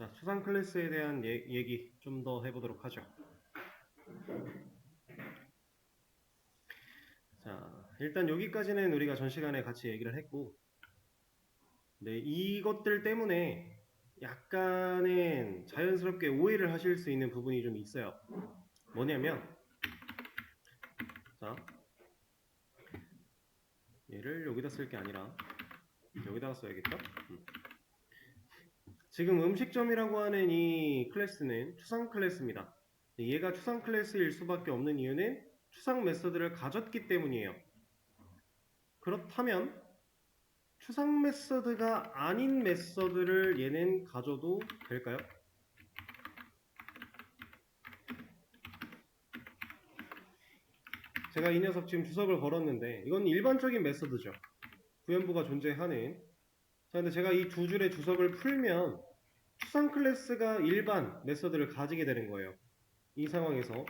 자, 추상 클래스에 대한 얘기 좀 더 해보도록 하죠. 자, 일단 여기까지는 우리가 전 시간에 같이 얘기를 했고, 네, 이것들 때문에 약간은 자연스럽게 오해를 하실 수 있는 부분이 좀 있어요. 뭐냐면, 자, 얘를 여기다 쓸 게 아니라 여기다가 써야겠죠? 지금 음식점이라고 하는 이 클래스는 추상 클래스입니다. 얘가 추상 클래스일 수밖에 없는 이유는 추상 메서드를 가졌기 때문이에요. 그렇다면 추상 메서드가 아닌 메서드를 얘는 가져도 될까요? 제가 이 녀석 지금 주석을 걸었는데 이건 일반적인 메서드죠. 구현부가 존재하는. 자, 근데 제가 이 두 줄의 주석을 풀면 추상 클래스가 일반 메서드를 가지게 되는 거예요. 이 상황에서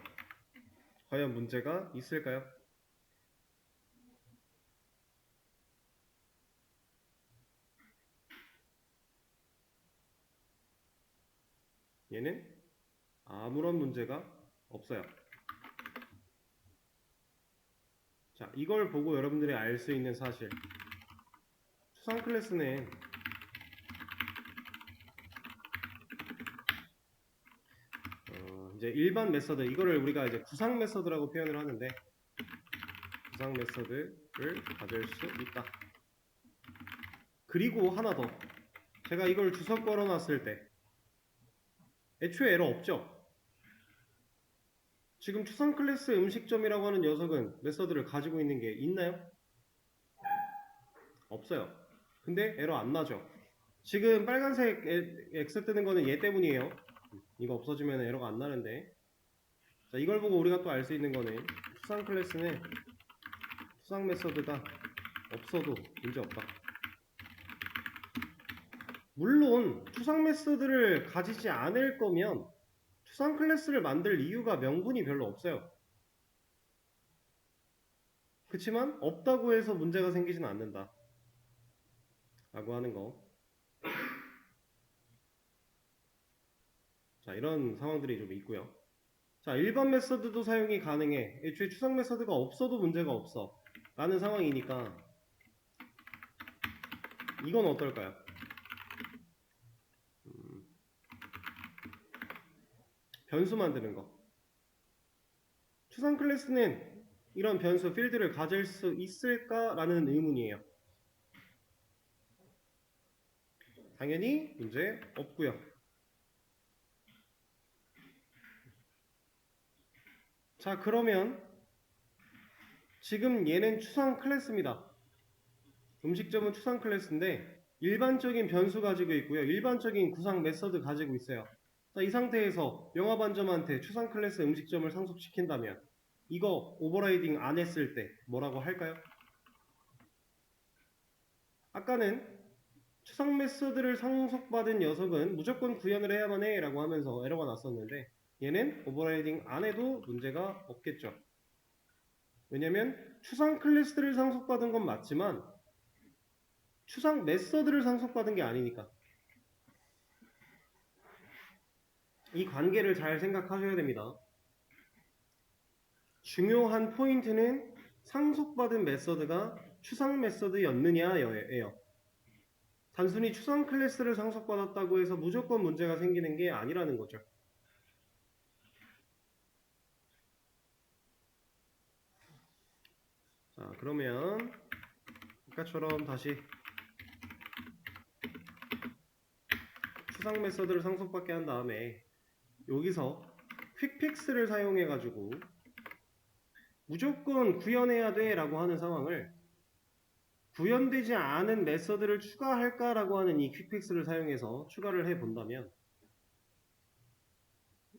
과연 문제가 있을까요? 얘는 아무런 문제가 없어요. 자, 이걸 보고 여러분들이 알 수 있는 사실. 추상 클래스는 이제 일반 메서드, 이거를 우리가 이제 구상 메서드라고 표현을 하는데, 구상 메서드를 가질 수 있다. 그리고 하나 더. 제가 이걸 주석 걸어 놨을 때 애초에 에러 없죠? 지금 추상 클래스 음식점이라고 하는 녀석은 메서드를 가지고 있는 게 있나요? 없어요. 근데 에러 안 나죠? 지금 빨간색 X 뜨는 거는 얘 때문이에요. 이거 없어지면 에러가 안 나는데. 자, 이걸 보고 우리가 또 알 수 있는 거는 추상 클래스는 추상 메서드가 없어도 문제없다. 물론 추상 메서드를 가지지 않을 거면 추상 클래스를 만들 이유가 명분이 별로 없어요. 그렇지만 없다고 해서 문제가 생기진 않는다 라고 하는 거. 자, 이런 상황들이 좀 있고요. 자, 일반 메서드도 사용이 가능해. 애초에 추상 메서드가 없어도 문제가 없어 라는 상황이니까 이건 어떨까요? 변수 만드는 거. 추상 클래스는 이런 변수 필드를 가질 수 있을까라는 의문이에요. 당연히 문제 없고요. 자, 그러면 지금 얘는 추상 클래스입니다. 음식점은 추상 클래스인데 일반적인 변수 가지고 있고요. 일반적인 구상 메서드 가지고 있어요. 자, 이 상태에서 영화반점한테 추상 클래스 음식점을 상속시킨다면 이거 오버라이딩 안 했을 때 뭐라고 할까요? 아까는 추상 메서드를 상속받은 녀석은 무조건 구현을 해야만 해 라고 하면서 에러가 났었는데 얘는 오버라이딩 안 해도 문제가 없겠죠. 왜냐면 추상 클래스를 상속받은 건 맞지만 추상 메서드를 상속받은 게 아니니까. 이 관계를 잘 생각하셔야 됩니다. 중요한 포인트는 상속받은 메서드가 추상 메서드였느냐예요. 단순히 추상 클래스를 상속받았다고 해서 무조건 문제가 생기는 게 아니라는 거죠. 자, 그러면 아까처럼 다시 추상 메서드를 상속받게 한 다음에 여기서 퀵픽스를 사용해 가지고 무조건 구현해야 돼 라고 하는 상황을 구현되지 않은 메서드를 추가할까라고 하는 이 퀵픽스를 사용해서 추가를 해 본다면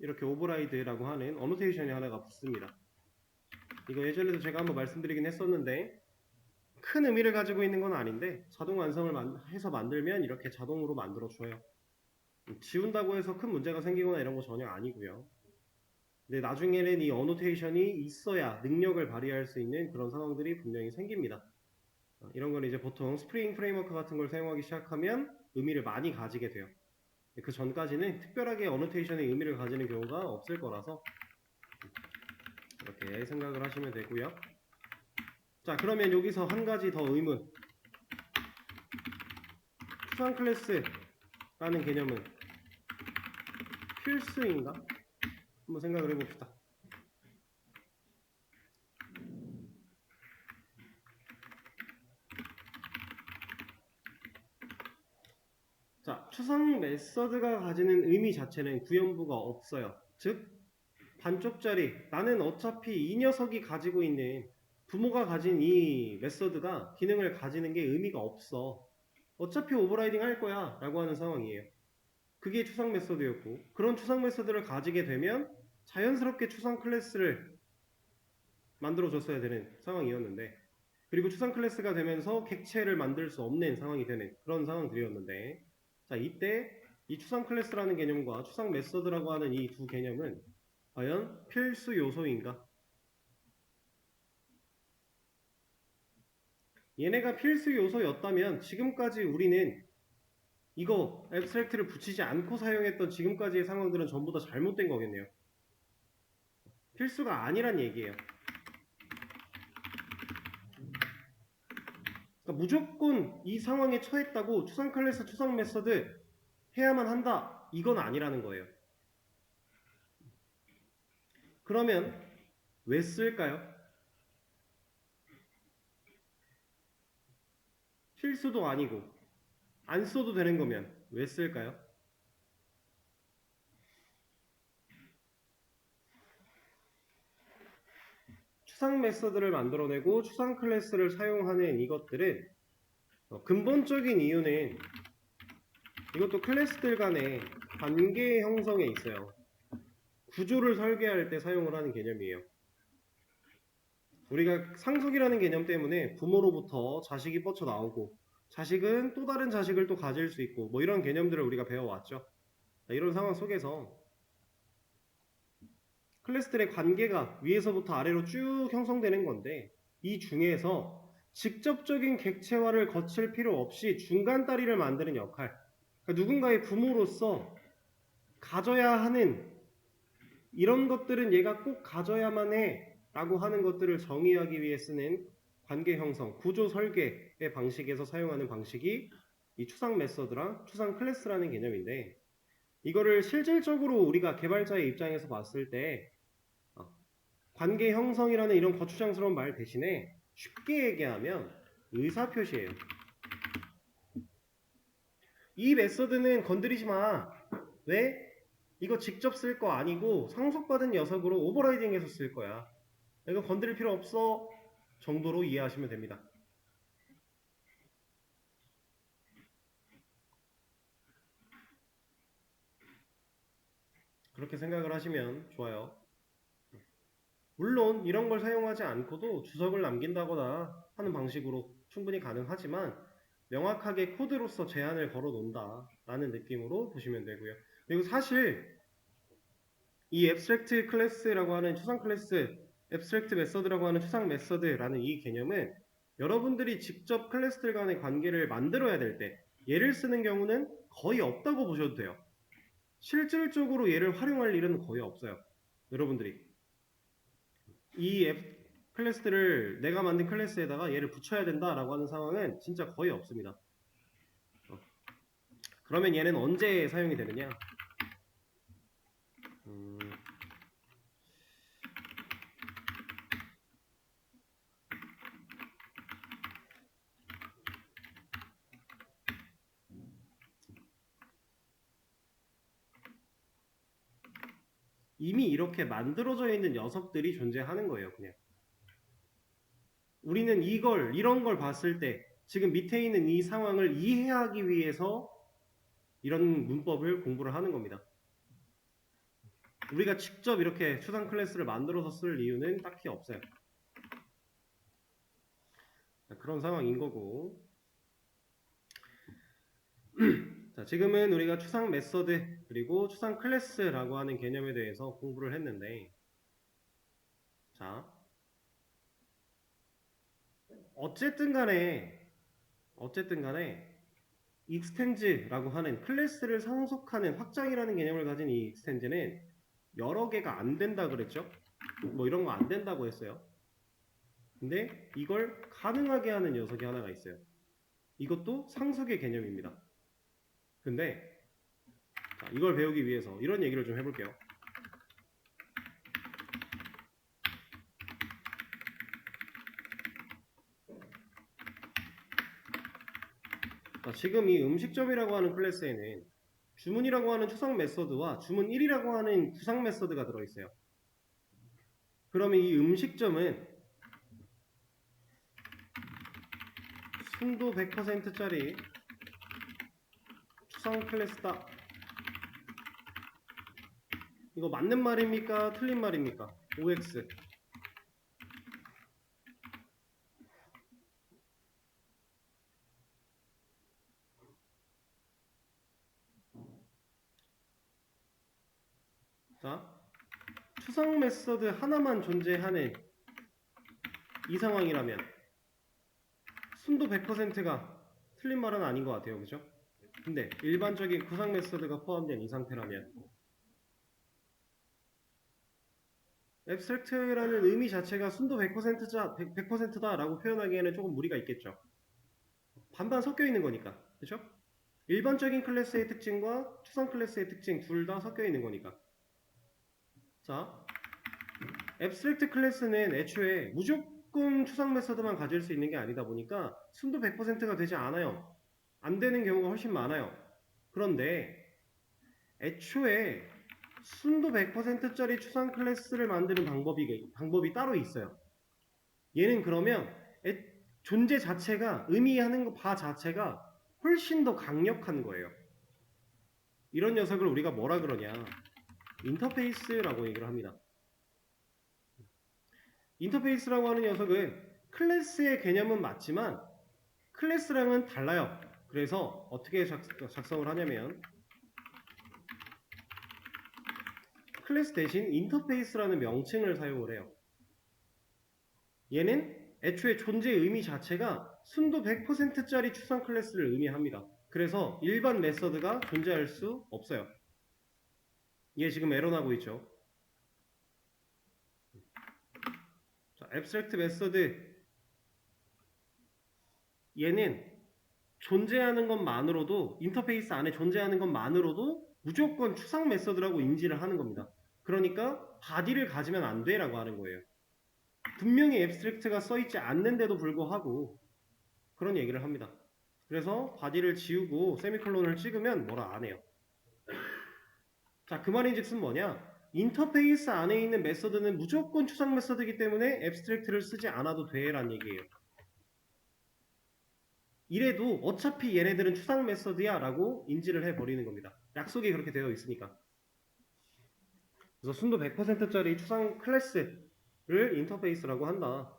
이렇게 오버라이드라고 하는 어노테이션이 하나가 붙습니다. 이거 예전에도 제가 한번 말씀드리긴 했었는데 큰 의미를 가지고 있는 건 아닌데 자동 완성을 해서 만들면 이렇게 자동으로 만들어줘요. 지운다고 해서 큰 문제가 생기거나 이런 거 전혀 아니고요. 근데 나중에는 이 어노테이션이 있어야 능력을 발휘할 수 있는 그런 상황들이 분명히 생깁니다. 이런 건 이제 보통 스프링 프레임워크 같은 걸 사용하기 시작하면 의미를 많이 가지게 돼요. 그 전까지는 특별하게 어노테이션의 의미를 가지는 경우가 없을 거라서 이렇게 생각을 하시면 되고요. 자, 그러면 여기서 한 가지 더 의문. 추상 클래스라는 개념은 필수인가? 한번 생각을 해봅시다. 자, 추상 메서드가 가지는 의미 자체는 구현부가 없어요. 즉, 반쪽짜리, 나는 어차피 이 녀석이 가지고 있는 부모가 가진 이 메서드가 기능을 가지는 게 의미가 없어. 어차피 오버라이딩 할 거야 라고 하는 상황이에요. 그게 추상 메서드였고, 그런 추상 메서드를 가지게 되면 자연스럽게 추상 클래스를 만들어줬어야 되는 상황이었는데, 그리고 추상 클래스가 되면서 객체를 만들 수 없는 상황이 되는 그런 상황들이었는데, 자, 이때 이 추상 클래스라는 개념과 추상 메서드라고 하는 이 두 개념은 과연 필수 요소인가? 얘네가 필수 요소였다면 지금까지 우리는 이거 앱스트랙트를 붙이지 않고 사용했던 지금까지의 상황들은 전부 다 잘못된 거겠네요. 필수가 아니란 얘기예요. 그러니까 무조건 이 상황에 처했다고 추상 클래스, 추상 메서드 해야만 한다. 이건 아니라는 거예요. 그러면 왜 쓸까요? 필수도 아니고 안 써도 되는 거면 왜 쓸까요? 추상 메서드를 만들어내고 추상 클래스를 사용하는 이것들은 근본적인 이유는 이것도 클래스들 간의 관계 형성에 있어요. 구조를 설계할 때 사용을 하는 개념이에요. 우리가 상속이라는 개념 때문에 부모로부터 자식이 뻗쳐나오고 자식은 또 다른 자식을 또 가질 수 있고 뭐 이런 개념들을 우리가 배워왔죠. 이런 상황 속에서 클래스들의 관계가 위에서부터 아래로 쭉 형성되는 건데 이 중에서 직접적인 객체화를 거칠 필요 없이 중간 다리를 만드는 역할, 그러니까 누군가의 부모로서 가져야 하는 이런 것들은 얘가 꼭 가져야만 해 라고 하는 것들을 정의하기 위해 쓰는 관계 형성, 구조 설계의 방식에서 사용하는 방식이 이 추상 메서드랑 추상 클래스라는 개념인데, 이거를 실질적으로 우리가 개발자의 입장에서 봤을 때 관계 형성이라는 이런 거추장스러운 말 대신에 쉽게 얘기하면 의사표시예요. 이 메서드는 건드리지 마. 왜? 이거 직접 쓸 거 아니고 상속받은 녀석으로 오버라이딩해서 쓸 거야. 이거 건드릴 필요 없어 정도로 이해하시면 됩니다. 그렇게 생각을 하시면 좋아요. 물론 이런 걸 사용하지 않고도 주석을 남긴다거나 하는 방식으로 충분히 가능하지만 명확하게 코드로서 제한을 걸어 놓는다 라는 느낌으로 보시면 되고요. 그리고 사실 이 앱스트랙트 클래스라고 하는 추상 클래스, 앱스트랙트 메서드라고 하는 추상 메서드라는 이 개념은 여러분들이 직접 클래스들 간의 관계를 만들어야 될 때 얘를 쓰는 경우는 거의 없다고 보셔도 돼요. 실질적으로 얘를 활용할 일은 거의 없어요. 여러분들이 이 앱 클래스들을 내가 만든 클래스에다가 얘를 붙여야 된다라고 하는 상황은 진짜 거의 없습니다. 그러면 얘는 언제 사용이 되느냐? 이미 이렇게 만들어져 있는 녀석들이 존재하는 거예요, 그냥. 우리는 이런 걸 봤을 때 지금 밑에 있는 이 상황을 이해하기 위해서 이런 문법을 공부를 하는 겁니다. 우리가 직접 이렇게 추상 클래스를 만들어서 쓸 이유는 딱히 없어요. 그런 상황인 거고. 자, 지금은 우리가 추상 메서드 그리고 추상 클래스라고 하는 개념에 대해서 공부를 했는데, 자, 어쨌든 간에 extens라고 하는 클래스를 상속하는 확장이라는 개념을 가진 이 extens는 여러 개가 안 된다 그랬죠? 뭐 이런 거 안 된다고 했어요. 근데 이걸 가능하게 하는 녀석이 하나가 있어요. 이것도 상속의 개념입니다. 근데 자, 이걸 배우기 위해서 이런 얘기를 좀 해볼게요. 자, 지금 이 음식점이라고 하는 클래스에는 주문이라고 하는 추상 메서드와 주문 1이라고 하는 구상 메서드가 들어있어요. 그러면 이 음식점은 순도 100%짜리 추상 클래스다. 이거 맞는 말입니까? 틀린 말입니까? OX. 자, 추상 메서드 하나만 존재하는 이 상황이라면 순도 100%가 틀린 말은 아닌 것 같아요. 그죠? 근데 일반적인 구상 메서드가 포함된 이 상태라면 앱스트랙트라는 의미 자체가 순도 100%다 라고 표현하기에는 조금 무리가 있겠죠. 반반 섞여 있는 거니까. 그죠? 일반적인 클래스의 특징과 추상 클래스의 특징 둘 다 섞여 있는 거니까. 자, 앱스트랙트 클래스는 애초에 무조건 추상 메서드만 가질 수 있는 게 아니다 보니까 순도 100%가 되지 않아요. 안 되는 경우가 훨씬 많아요. 그런데 애초에 순도 100%짜리 추상 클래스를 만드는 방법이 따로 있어요. 얘는 그러면 존재 자체가 의미하는 바 자체가 훨씬 더 강력한 거예요. 이런 녀석을 우리가 뭐라 그러냐? 인터페이스라고 얘기를 합니다. 인터페이스라고 하는 녀석은 클래스의 개념은 맞지만 클래스랑은 달라요. 그래서 어떻게 작성을 하냐면 클래스 대신 인터페이스라는 명칭을 사용을 해요. 얘는 애초에 존재 의미 자체가 순도 100%짜리 추상 클래스를 의미합니다. 그래서 일반 메서드가 존재할 수 없어요. 얘 지금 에러 나고 있죠. 자, abstract 메서드 얘는 존재하는 것만으로도 인터페이스 안에 존재하는 것만으로도 무조건 추상 메서드라고 인지를 하는 겁니다. 그러니까 바디를 가지면 안 돼라고 하는 거예요. 분명히 앱스트랙트가 써있지 않는데도 불구하고 그런 얘기를 합니다. 그래서 바디를 지우고 세미콜론을 찍으면 뭐라 안 해요. 자, 그 말인즉슨 뭐냐? 인터페이스 안에 있는 메서드는 무조건 추상 메서드이기 때문에 앱스트랙트를 쓰지 않아도 돼라는 얘기예요. 이래도 어차피 얘네들은 추상 메서드야 라고 인지를 해버리는 겁니다. 약속이 그렇게 되어 있으니까. 그래서 순도 100%짜리 추상 클래스를 인터페이스라고 한다.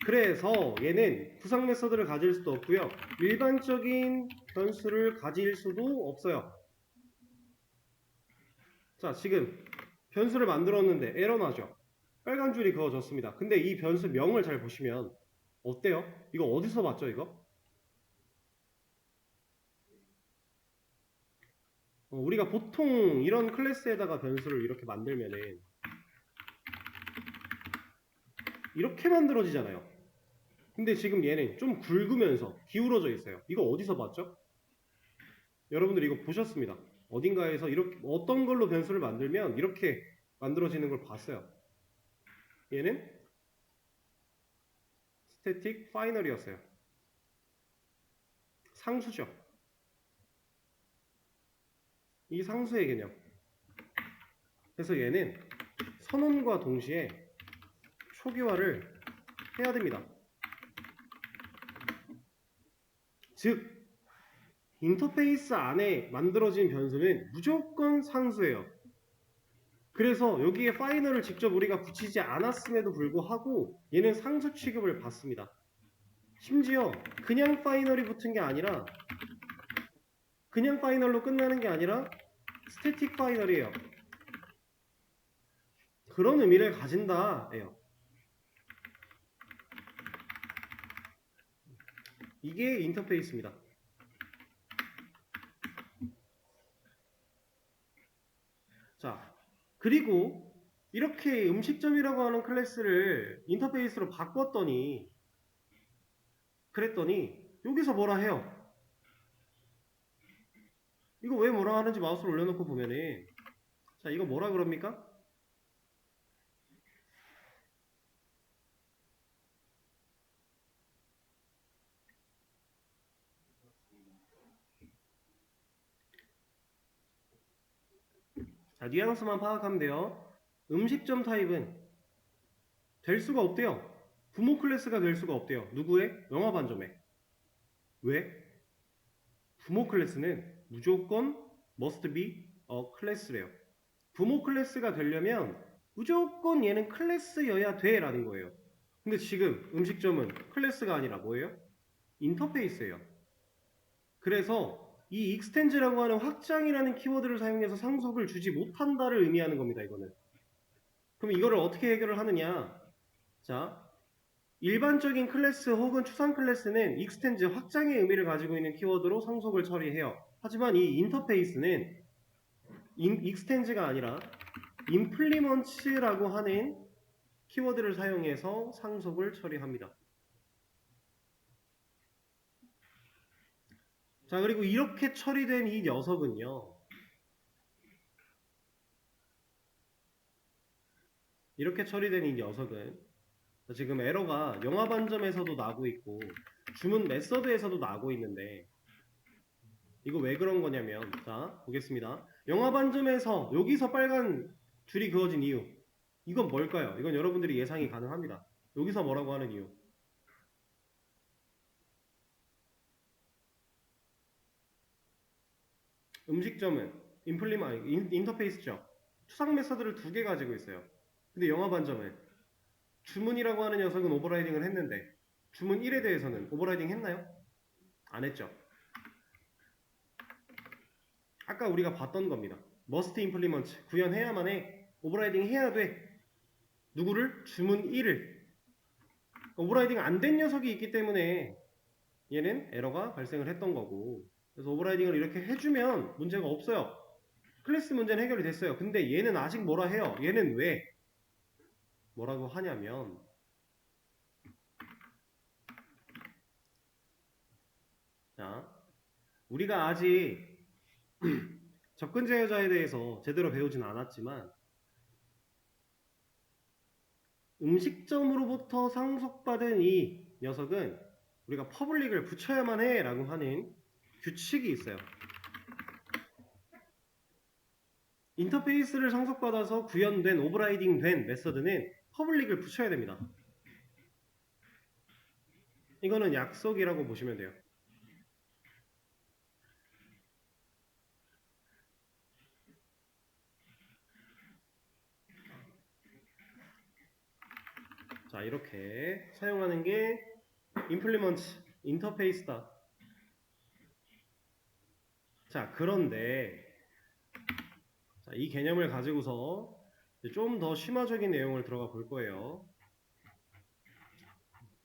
그래서 얘는 구상 메서드를 가질 수도 없고요. 일반적인 변수를 가질 수도 없어요. 자, 지금 변수를 만들었는데 에러 나죠? 빨간 줄이 그어졌습니다. 근데 이 변수 명을 잘 보시면 어때요? 이거 어디서 봤죠, 이거? 우리가 보통 이런 클래스에다가 변수를 이렇게 만들면은 이렇게 만들어지잖아요. 근데 지금 얘는 좀 굵으면서 기울어져 있어요. 이거 어디서 봤죠? 여러분들 이거 보셨습니다. 어딘가에서 이렇게 어떤 걸로 변수를 만들면 이렇게 만들어지는 걸 봤어요. 얘는 스태틱 파이널이었어요. 상수죠. 이 상수의 개념. 그래서 얘는 선언과 동시에 초기화를 해야 됩니다. 즉 인터페이스 안에 만들어진 변수는 무조건 상수예요. 그래서 여기에 파이널을 직접 우리가 붙이지 않았음에도 불구하고 얘는 상수 취급을 받습니다. 심지어 그냥 파이널이 붙은 게 아니라 그냥 파이널로 끝나는 게 아니라 스태틱 파이널이에요. 그런 의미를 가진다예요. 이게 인터페이스입니다. 자, 그리고 이렇게 음식점이라고 하는 클래스를 인터페이스로 바꿨더니 그랬더니 여기서 뭐라 해요? 이거 왜 뭐라 하는지 마우스를 올려놓고 보면은 자, 이거 뭐라 그럽니까? 자, 뉘앙스만 파악하면 돼요. 음식점 타입은 될 수가 없대요. 부모 클래스가 될 수가 없대요. 누구의? 영화 반점에. 왜? 부모 클래스는 무조건 must be a class래요. 부모 클래스가 되려면 무조건 얘는 클래스여야 돼 라는 거예요. 근데 지금 음식점은 클래스가 아니라 뭐예요? 인터페이스예요. 그래서 이 extend라고 하는 확장이라는 키워드를 사용해서 상속을 주지 못한다를 의미하는 겁니다. 이거는. 그럼 이거를 어떻게 해결을 하느냐? 자, 일반적인 클래스 혹은 추상 클래스는 extend 확장의 의미를 가지고 있는 키워드로 상속을 처리해요. 하지만 이 인터페이스는 extend가 아니라 implements라고 하는 키워드를 사용해서 상속을 처리합니다. 자, 그리고 이렇게 처리된 이 녀석은요. 이렇게 처리된 이 녀석은 지금 에러가 영화 반점에서도 나고 있고 주문 메서드에서도 나고 있는데 이거 왜 그런 거냐면 자, 보겠습니다. 영화 반점에서 여기서 빨간 줄이 그어진 이유 이건 뭘까요? 이건 여러분들이 예상이 가능합니다. 여기서 뭐라고 하는 이유 음식점은 인터페이스죠. 추상 메서드를 두 개 가지고 있어요. 근데 영화 반점은 주문이라고 하는 녀석은 오버라이딩을 했는데 주문 1에 대해서는 오버라이딩 했나요? 안 했죠. 아까 우리가 봤던 겁니다. must implement 구현해야만 해. 오버라이딩 해야 돼. 누구를? 주문 1을. 오버라이딩 안 된 녀석이 있기 때문에 얘는 에러가 발생을 했던 거고 그래서 오버라이딩을 이렇게 해주면 문제가 없어요. 클래스 문제는 해결이 됐어요. 근데 얘는 아직 뭐라 해요? 얘는 왜? 뭐라고 하냐면 자, 우리가 아직 접근 제어자에 대해서 제대로 배우진 않았지만 음식점으로부터 상속받은 이 녀석은 우리가 퍼블릭을 붙여야만 해 라고 하는 규칙이 있어요. 인터페이스를 상속받아서 구현된 오버라이딩 된 메서드는 퍼블릭을 붙여야 됩니다. 이거는 약속이라고 보시면 돼요. 자, 이렇게 사용하는 게 implement 인터페이스다. 자, 그런데 자, 이 개념을 가지고서 좀 더 심화적인 내용을 들어가 볼 거예요.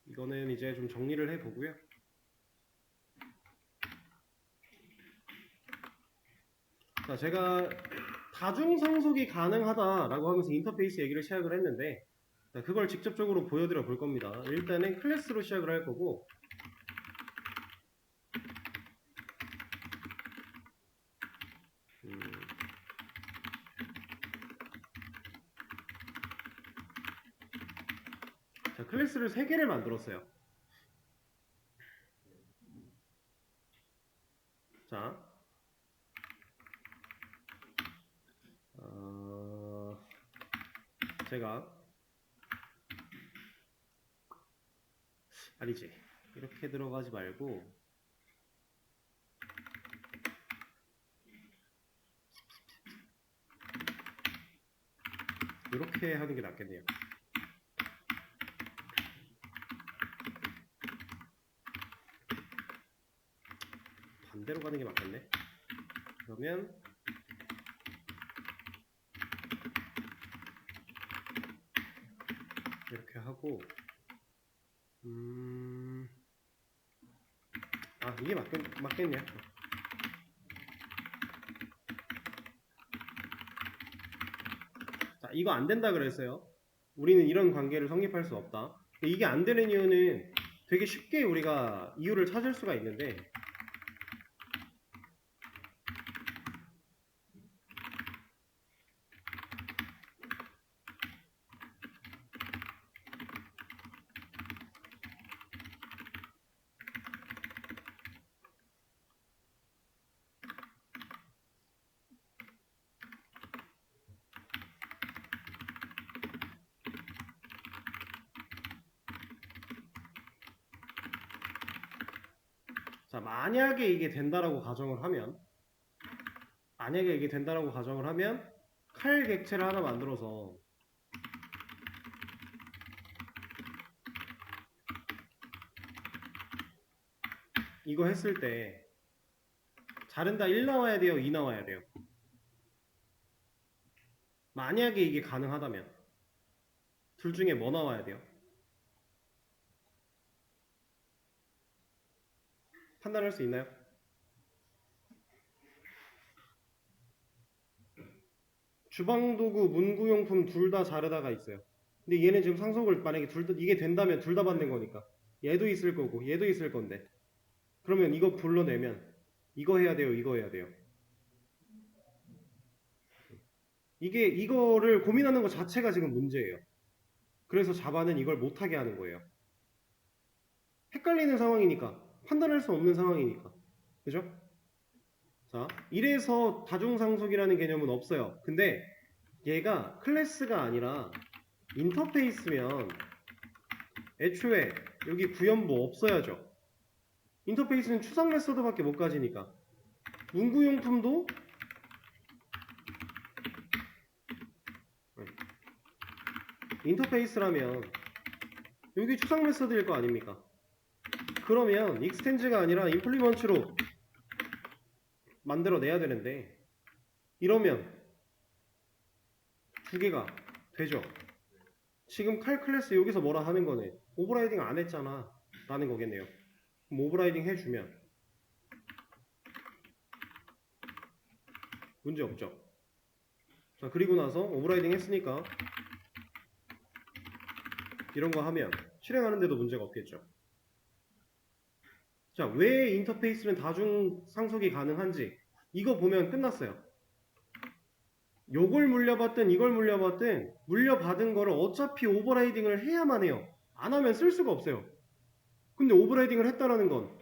이거는 이제 좀 정리를 해보고요. 자, 제가 다중상속이 가능하다라고 하면서 인터페이스 얘기를 시작을 했는데 자, 그걸 직접적으로 보여드려 볼 겁니다. 일단은 클래스로 시작을 할 거고 자, 클래스를 3개를 만들었어요. 자, 제가 아니지 이렇게 들어가지 말고 이렇게 하는 게 낫겠네요. 반대로 가는 게 맞겠네. 그러면 이렇게 하고 이게 맞겠네요. 자, 이거 안 된다 그랬어요. 우리는 이런 관계를 성립할 수 없다. 이게 안 되는 이유는 되게 쉽게 우리가 이유를 찾을 수가 있는데, 자, 만약에 이게 된다라고 가정을 하면, 칼 객체를 하나 만들어서 이거 했을 때 자른다 1 나와야 돼요? 2 나와야 돼요? 만약에 이게 가능하다면 둘 중에 뭐 나와야 돼요? 판단할 수 있나요? 주방도구, 문구용품 둘 다 자르다가 있어요. 근데 얘는 지금 상속을 만약에 이게 된다면 둘 다 받는 거니까 얘도 있을 거고 얘도 있을 건데, 그러면 이거 불러내면 이거 해야 돼요? 이거 해야 돼요? 이거를 고민하는 것 자체가 지금 문제예요. 그래서 자바는 이걸 못하게 하는 거예요. 헷갈리는 상황이니까, 판단할 수 없는 상황이니까, 그죠? 자, 이래서 다중상속이라는 개념은 없어요. 근데 얘가 클래스가 아니라 인터페이스면 애초에 여기 구현부 없어야죠. 인터페이스는 추상 메서드밖에 못 가지니까. 문구용품도 인터페이스라면 여기 추상 메서드일 거 아닙니까? 그러면 익스텐즈가 아니라 임플리먼트로 만들어내야 되는데, 이러면 두 개가 되죠. 지금 칼 클래스 여기서 뭐라 하는 거네. 오버라이딩 안 했잖아 라는 거겠네요. 그럼 오버라이딩 해주면 문제 없죠. 자, 그리고 나서 오버라이딩 했으니까 이런 거 하면 실행하는데도 문제가 없겠죠. 자, 왜 인터페이스는 다중 상속이 가능한지 이거 보면 끝났어요. 요걸 물려받든 이걸 물려받든 물려받은 거를 어차피 오버라이딩을 해야만 해요. 안 하면 쓸 수가 없어요. 근데 오버라이딩을 했다라는 건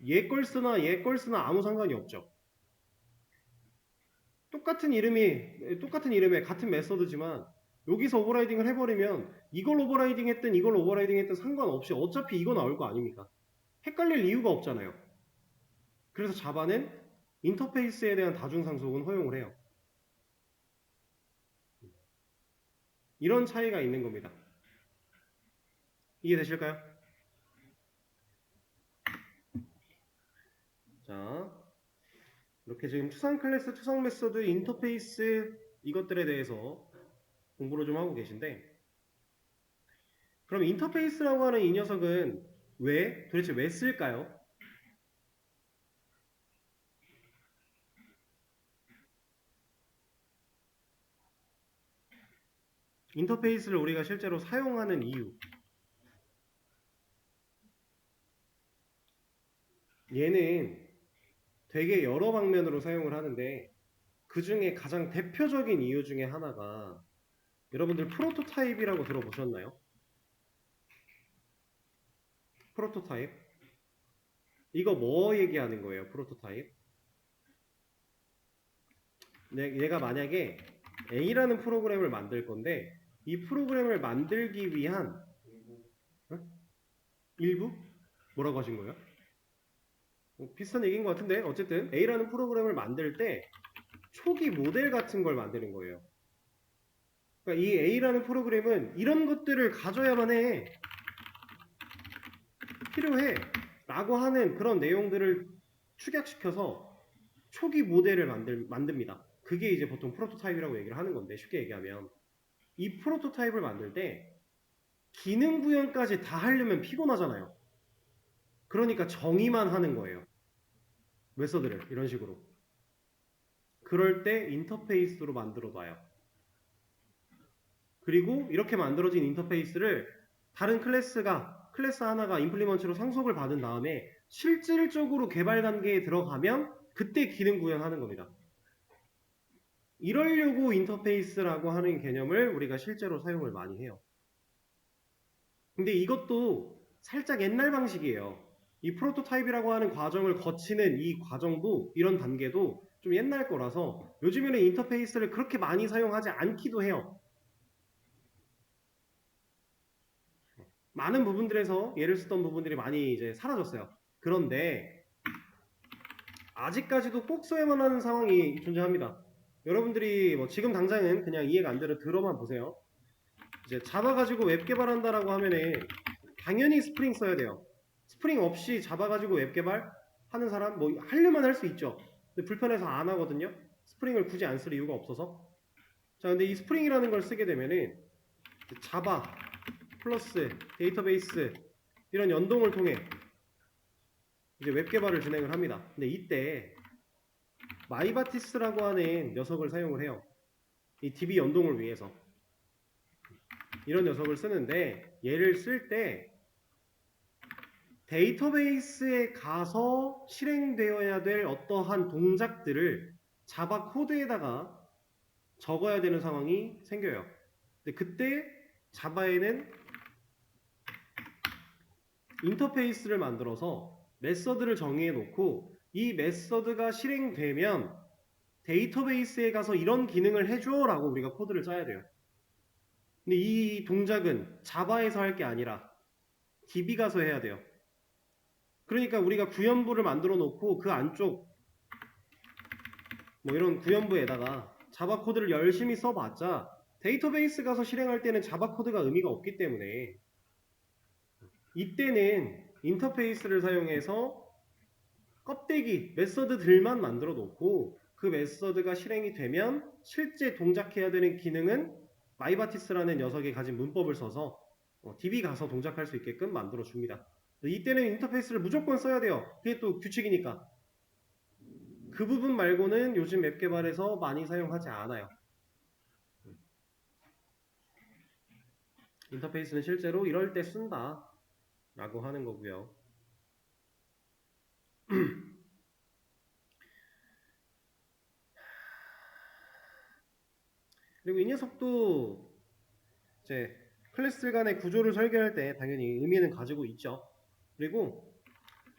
얘 걸 쓰나 얘 걸 쓰나 아무 상관이 없죠. 똑같은 이름에 같은 메서드지만 여기서 오버라이딩을 해버리면 이걸 오버라이딩 했든 이걸 오버라이딩 했든 상관없이 어차피 이거 나올 거 아닙니까? 헷갈릴 이유가 없잖아요. 그래서 자바는 인터페이스에 대한 다중상속은 허용을 해요. 이런 차이가 있는 겁니다. 이해되실까요? 자, 이렇게 지금 추상 클래스, 추상 메서드, 인터페이스 이것들에 대해서 공부를 좀 하고 계신데, 그럼 인터페이스라고 하는 이 녀석은 도대체 왜 쓸까요? 인터페이스를 우리가 실제로 사용하는 이유, 얘는 되게 여러 방면으로 사용을 하는데 그 중에 가장 대표적인 이유 중에 하나가, 여러분들 프로토타입이라고 들어보셨나요? 프로토타입? 이거 뭐 얘기하는 거예요? 프로토타입? 얘가 만약에 A라는 프로그램을 만들 건데 이 프로그램을 만들기 위한 일부? 뭐라고 하신 거예요? 비슷한 얘기인 것 같은데, 어쨌든 A라는 프로그램을 만들 때 초기 모델 같은 걸 만드는 거예요. 그러니까 이 A라는 프로그램은 이런 것들을 가져야만 필요해 라고 하는 그런 내용들을 축약시켜서 초기 모델을 만듭니다. 그게 이제 보통 프로토타입이라고 얘기를 하는 건데, 쉽게 얘기하면 이 프로토타입을 만들 때 기능 구현까지 다 하려면 피곤하잖아요. 그러니까 정의만 하는 거예요. 메서드를 이런 식으로. 그럴 때 인터페이스로 만들어 놔요. 그리고 이렇게 만들어진 인터페이스를 다른 클래스 하나가 임플리먼트로 상속을 받은 다음에 실질적으로 개발 단계에 들어가면 그때 기능 구현하는 겁니다. 이러려고 인터페이스라고 하는 개념을 우리가 실제로 사용을 많이 해요. 근데 이것도 살짝 옛날 방식이에요. 이 프로토타입이라고 하는 과정을 거치는 이 과정도, 이런 단계도 좀 옛날 거라서 요즘에는 인터페이스를 그렇게 많이 사용하지 않기도 해요. 많은 부분들에서 얘를 쓰던 부분들이 많이 이제 사라졌어요. 그런데 아직까지도 꼭 써야만 하는 상황이 존재합니다. 여러분들이 뭐 지금 당장은 그냥 이해가 안 되려 들어만 보세요. 이제 자바 가지고 웹 개발한다라고 하면은 당연히 스프링 써야 돼요. 스프링 없이 자바 가지고 웹 개발 하는 사람 뭐 하려면 할 수 있죠. 근데 불편해서 안 하거든요. 스프링을 굳이 안 쓸 이유가 없어서. 자, 근데 이 스프링이라는 걸 쓰게 되면은 자바 플러스 데이터베이스 이런 연동을 통해 이제 웹 개발을 진행을 합니다. 근데 이때 마이바티스라고 하는 녀석을 사용을 해요. 이 DB 연동을 위해서 이런 녀석을 쓰는데, 얘를 쓸 때 데이터베이스에 가서 실행되어야 될 어떠한 동작들을 자바 코드에다가 적어야 되는 상황이 생겨요. 근데 그때 자바에는 인터페이스를 만들어서 메서드를 정의해 놓고 이 메서드가 실행되면 데이터베이스에 가서 이런 기능을 해줘 라고 우리가 코드를 짜야 돼요. 근데 이 동작은 자바에서 할 게 아니라 DB 가서 해야 돼요. 그러니까 우리가 구현부를 만들어 놓고 그 안쪽 뭐 이런 구현부에다가 자바 코드를 열심히 써봤자 데이터베이스 가서 실행할 때는 자바 코드가 의미가 없기 때문에 이때는 인터페이스를 사용해서 껍데기 메서드들만 만들어 놓고 그 메서드가 실행이 되면 실제 동작해야 되는 기능은 마이바티스라는 녀석이 가진 문법을 써서 DB 가서 동작할 수 있게끔 만들어 줍니다. 이때는 인터페이스를 무조건 써야 돼요. 그게 또 규칙이니까. 그 부분 말고는 요즘 웹 개발에서 많이 사용하지 않아요. 인터페이스는 실제로 이럴 때 쓴다 라고 하는 거고요. 그리고 이 녀석도 이제 클래스 간의 구조를 설계할 때 당연히 의미는 가지고 있죠. 그리고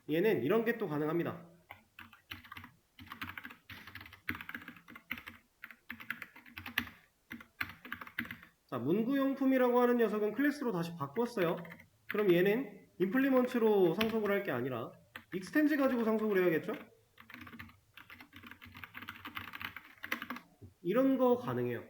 얘는 이런 게 또 가능합니다. 자, 문구용품이라고 하는 녀석은 클래스로 다시 바꿨어요. 그럼 얘는 임플리먼트로 상속을 할 게 아니라 익스텐즈 가지고 상속을 해야겠죠? 이런 거 가능해요.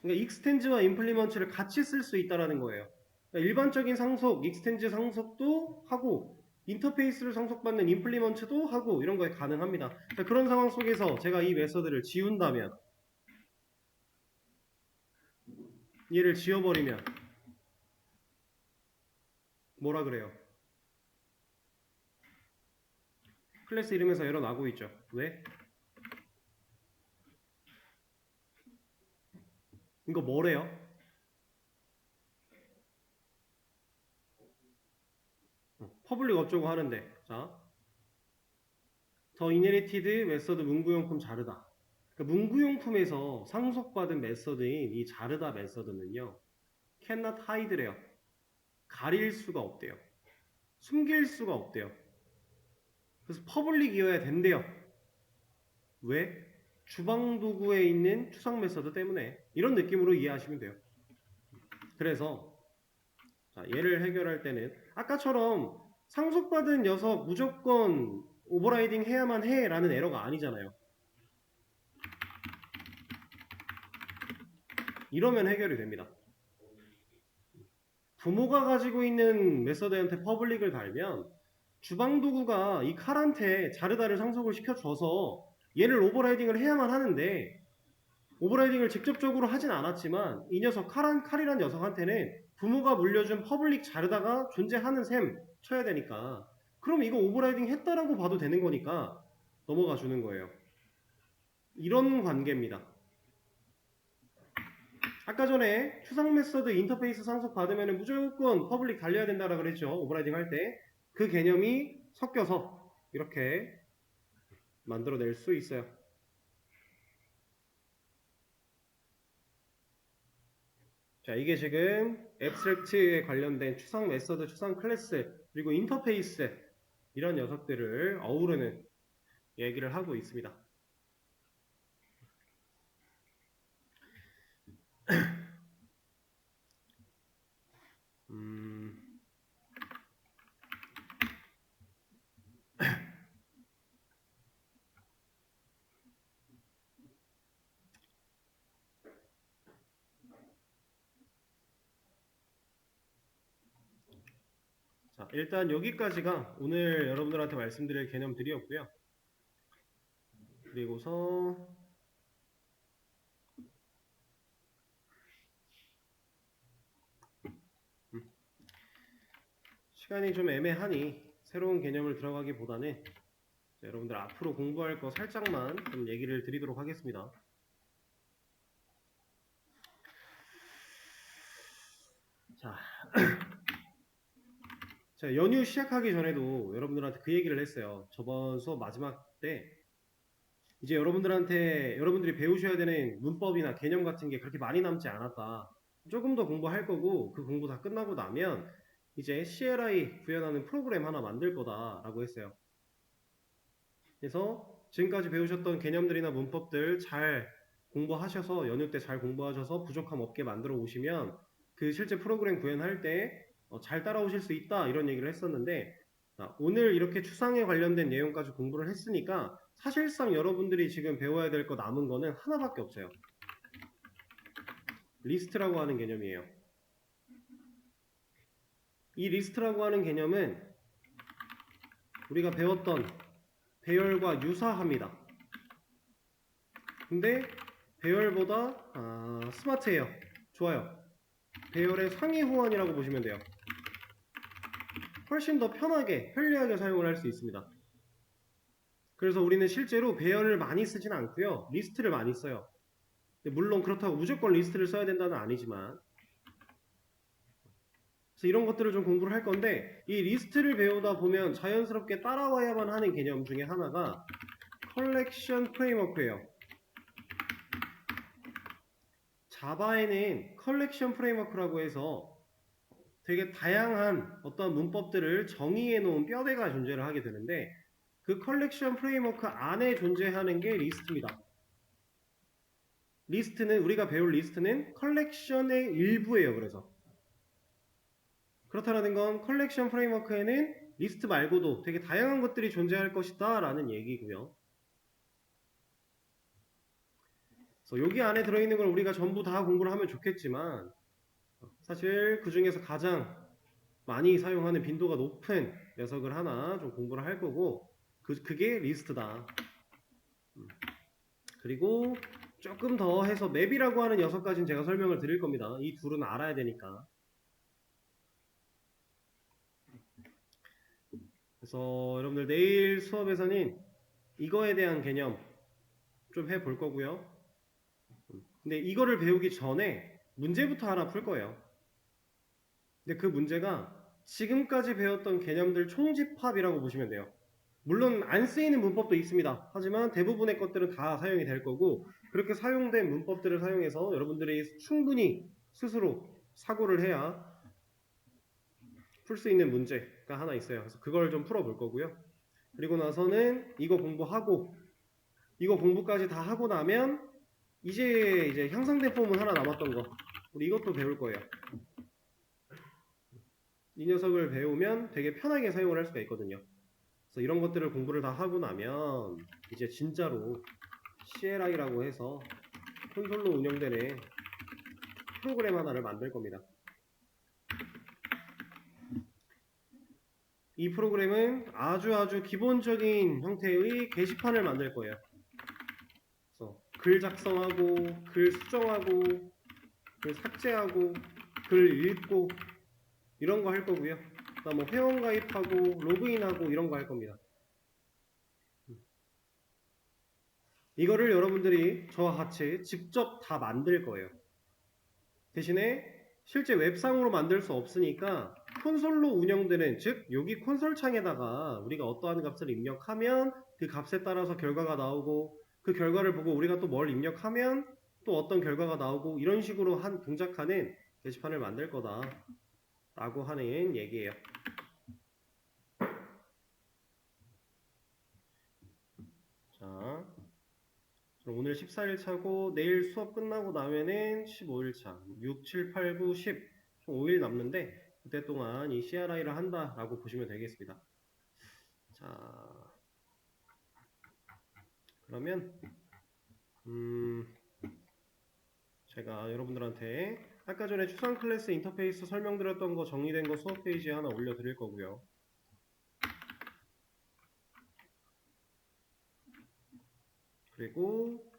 그러니까 익스텐즈와 임플리먼트를 같이 쓸 수 있다는 거예요. 그러니까 일반적인 상속, 익스텐즈 상속도 하고 인터페이스를 상속받는 임플리먼트도 하고 이런 거에 가능합니다. 그러니까 그런 상황 속에서 제가 이 메서드를 지운다면, 얘를 지워버리면 뭐라 그래요? 클래스 이름에서 에러 나고 있죠. 왜? 이거 뭐래요? 퍼블릭 어쩌고 하는데, 자, 더 이네리티드 메서드 문구용품 자르다. 그러니까 문구용품에서 상속받은 메서드인 이 자르다 메서드는요, cannot hide래요. 가릴 수가 없대요. 숨길 수가 없대요. 그래서 퍼블릭이어야 된대요. 왜? 주방 도구에 있는 추상 메서드 때문에. 이런 느낌으로 이해하시면 돼요. 그래서 자, 얘를 해결할 때는 아까처럼 상속받은 녀석 무조건 오버라이딩 해야만 해 라는 에러가 아니잖아요. 이러면 해결이 됩니다. 부모가 가지고 있는 메서드한테 퍼블릭을 달면 주방 도구가 이 칼한테 자르다를 상속을 시켜줘서 얘를 오버라이딩을 해야만 하는데, 오버라이딩을 직접적으로 하진 않았지만 이 녀석 칼이란 녀석한테는 부모가 물려준 퍼블릭 자르다가 존재하는 셈 쳐야 되니까, 그럼 이거 오버라이딩 했다라고 봐도 되는 거니까 넘어가 주는 거예요. 이런 관계입니다. 아까 전에 추상 메서드 인터페이스 상속 받으면 무조건 퍼블릭 달려야 된다고 그랬죠. 오버라이딩 할 때. 그 개념이 섞여서 이렇게 만들어낼 수 있어요. 자, 이게 지금 앱스트랙트에 관련된 추상 메서드, 추상 클래스, 그리고 인터페이스 이런 녀석들을 어우르는 얘기를 하고 있습니다. 자, 일단 여기까지가 오늘 여러분들한테 말씀드릴 개념들이었고요. 그리고서 시간이 좀 애매하니 새로운 개념을 들어가기보다는 여러분들 앞으로 공부할 거 살짝만 좀 얘기를 드리도록 하겠습니다. 자, 자, 연휴 시작하기 전에도 여러분들한테 그 얘기를 했어요. 저번 수업 마지막 때 이제 여러분들이 배우셔야 되는 문법이나 개념 같은 게 그렇게 많이 남지 않았다. 조금 더 공부할 거고 그 공부 다 끝나고 나면 이제 CLI 구현하는 프로그램 하나 만들 거다라고 했어요. 그래서 지금까지 배우셨던 개념들이나 문법들 잘 공부하셔서 연휴 때 잘 공부하셔서 부족함 없게 만들어 오시면 그 실제 프로그램 구현할 때 잘 따라오실 수 있다 이런 얘기를 했었는데 오늘 이렇게 추상에 관련된 내용까지 공부를 했으니까 사실상 여러분들이 지금 배워야 될 거 남은 거는 하나밖에 없어요. 리스트라고 하는 개념이에요. 이 리스트라고 하는 개념은 우리가 배웠던 배열과 유사합니다. 근데 배열보다 스마트해요. 좋아요. 배열의 상위 호환이라고 보시면 돼요. 훨씬 더 편하게, 편리하게 사용을 할 수 있습니다. 그래서 우리는 실제로 배열을 많이 쓰진 않고요. 리스트를 많이 써요. 물론 그렇다고 무조건 리스트를 써야 된다는 아니지만 그래서 이런 것들을 좀 공부를 할 건데 이 리스트를 배우다 보면 자연스럽게 따라와야만 하는 개념 중에 하나가 컬렉션 프레임워크예요. 자바에는 컬렉션 프레임워크라고 해서 되게 다양한 어떤 문법들을 정의해 놓은 뼈대가 존재를 하게 되는데 그 컬렉션 프레임워크 안에 존재하는 게 리스트입니다. 리스트는 우리가 배울 리스트는 컬렉션의 일부예요. 그래서 그렇다는 건 컬렉션 프레임워크에는 리스트 말고도 되게 다양한 것들이 존재할 것이다 라는 얘기고요. 그래서 여기 안에 들어있는 걸 우리가 전부 다 공부를 하면 좋겠지만 사실 그 중에서 가장 많이 사용하는 빈도가 높은 녀석을 하나 좀 공부를 할 거고 그게 리스트다. 그리고 조금 더 해서 맵이라고 하는 녀석까지는 제가 설명을 드릴 겁니다. 이 둘은 알아야 되니까. 그래서 여러분들 내일 수업에서는 이거에 대한 개념 좀 해볼 거고요. 근데 이거를 배우기 전에 문제부터 하나 풀 거예요. 근데 그 문제가 지금까지 배웠던 개념들 총집합이라고 보시면 돼요. 물론 안 쓰이는 문법도 있습니다. 하지만 대부분의 것들은 다 사용이 될 거고 그렇게 사용된 문법들을 사용해서 여러분들이 충분히 스스로 사고를 해야 풀 수 있는 문제가 하나 있어요. 그래서 그걸 좀 풀어볼 거고요. 그리고 나서는 이거 공부하고 이거 공부까지 다 하고 나면 이제 향상된 폼은 하나 남았던 거 우리 이것도 배울 거예요. 이 녀석을 배우면 되게 편하게 사용을 할 수가 있거든요. 그래서 이런 것들을 공부를 다 하고 나면 이제 진짜로 CLI라고 해서 콘솔로 운영되는 프로그램 하나를 만들 겁니다. 이 프로그램은 아주 기본적인 형태의 게시판을 만들 거예요. 그래서 글 작성하고, 글 수정하고, 글 삭제하고, 글 읽고 이런 거 할 거고요. 그다음 뭐 회원 가입하고, 로그인하고 이런 거 할 겁니다. 이거를 여러분들이 저와 같이 직접 다 만들 거예요. 대신에 실제 웹상으로 만들 수 없으니까 콘솔로 운영되는, 즉 여기 콘솔 창에다가 우리가 어떠한 값을 입력하면 그 값에 따라서 결과가 나오고, 그 결과를 보고 우리가 또 뭘 입력하면 또 어떤 결과가 나오고, 이런 식으로 한 동작하는 게시판을 만들 거다 라고 하는 얘기예요. 자, 그럼 오늘 14일차고 내일 수업 끝나고 나면은 15일차 6, 7, 8, 9, 10 총 5일 남는데, 그때 동안 이 CRI를 한다라고 보시면 되겠습니다. 자, 그러면 제가 여러분들한테 아까 전에 추상 클래스 인터페이스 설명드렸던 거 정리된 거 수업 페이지에 하나 올려드릴 거고요. 그리고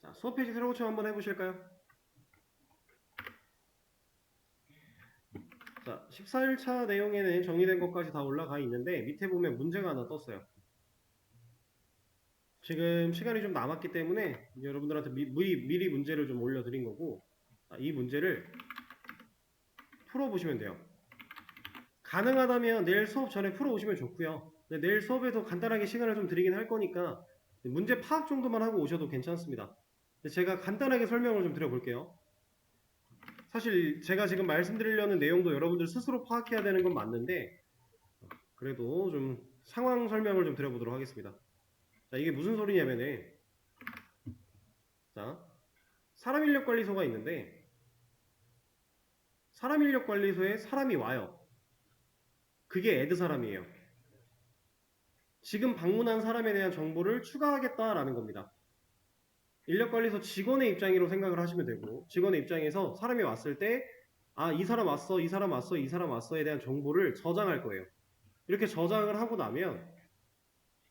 자, 수업 페이지 새로 고침 한번 해보실까요? 자, 14일차 내용에는 정리된 것까지 다 올라가 있는데 밑에 보면 문제가 하나 떴어요. 지금 시간이 좀 남았기 때문에 여러분들한테 미리 문제를 좀 올려드린 거고, 이 문제를 풀어보시면 돼요. 가능하다면 내일 수업 전에 풀어오시면 좋고요. 내일 수업에도 간단하게 시간을 좀 드리긴 할 거니까 문제 파악 정도만 하고 오셔도 괜찮습니다. 제가 간단하게 설명을 좀 드려볼게요. 사실 제가 지금 말씀드리려는 내용도 여러분들 스스로 파악해야 되는 건 맞는데, 그래도 좀 상황 설명을 좀 드려보도록 하겠습니다. 자, 이게 무슨 소리냐면은, 자, 사람 인력 관리소가 있는데, 사람 인력 관리소에 사람이 와요. 그게 애드 사람이에요. 지금 방문한 사람에 대한 정보를 추가하겠다라는 겁니다. 인력관리소 직원의 입장으로 생각을 하시면 되고, 직원의 입장에서 사람이 왔을 때, 아, 이 사람 왔어, 이 사람 왔어, 이 사람 왔어에 대한 정보를 저장할 거예요. 이렇게 저장을 하고 나면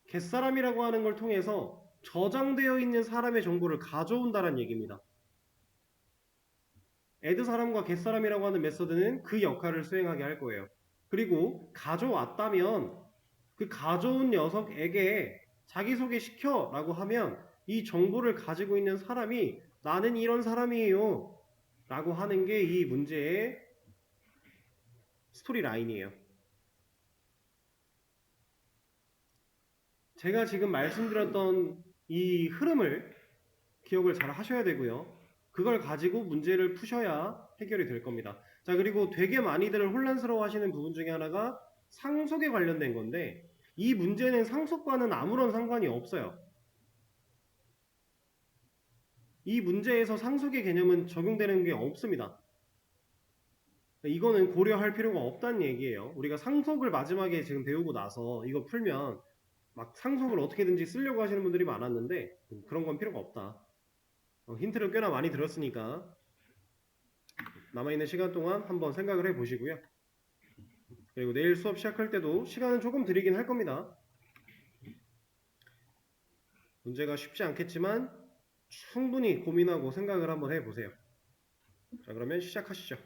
겟사람이라고 하는 걸 통해서 저장되어 있는 사람의 정보를 가져온다는 얘기입니다. 애드사람과 겟사람이라고 하는 메서드는 그 역할을 수행하게 할 거예요. 그리고 가져왔다면 그 가져온 녀석에게 자기소개 시켜 라고 하면 이 정보를 가지고 있는 사람이 나는 이런 사람이에요 라고 하는 게 이 문제의 스토리 라인이에요. 제가 지금 말씀드렸던 이 흐름을 기억을 잘 하셔야 되고요. 그걸 가지고 문제를 푸셔야 해결이 될 겁니다. 자, 그리고 되게 많이들 혼란스러워 하시는 부분 중에 하나가 상속에 관련된 건데, 이 문제는 상속과는 아무런 상관이 없어요. 이 문제에서 상속의 개념은 적용되는 게 없습니다. 이거는 고려할 필요가 없다는 얘기예요. 우리가 상속을 마지막에 지금 배우고 나서 이거 풀면 막 상속을 어떻게든지 쓰려고 하시는 분들이 많았는데, 그런 건 필요가 없다. 힌트를 꽤나 많이 들었으니까 남아있는 시간 동안 한번 생각을 해보시고요. 그리고 내일 수업 시작할 때도 시간은 조금 드리긴 할 겁니다. 문제가 쉽지 않겠지만 충분히 고민하고 생각을 한번 해보세요. 자, 그러면 시작하시죠.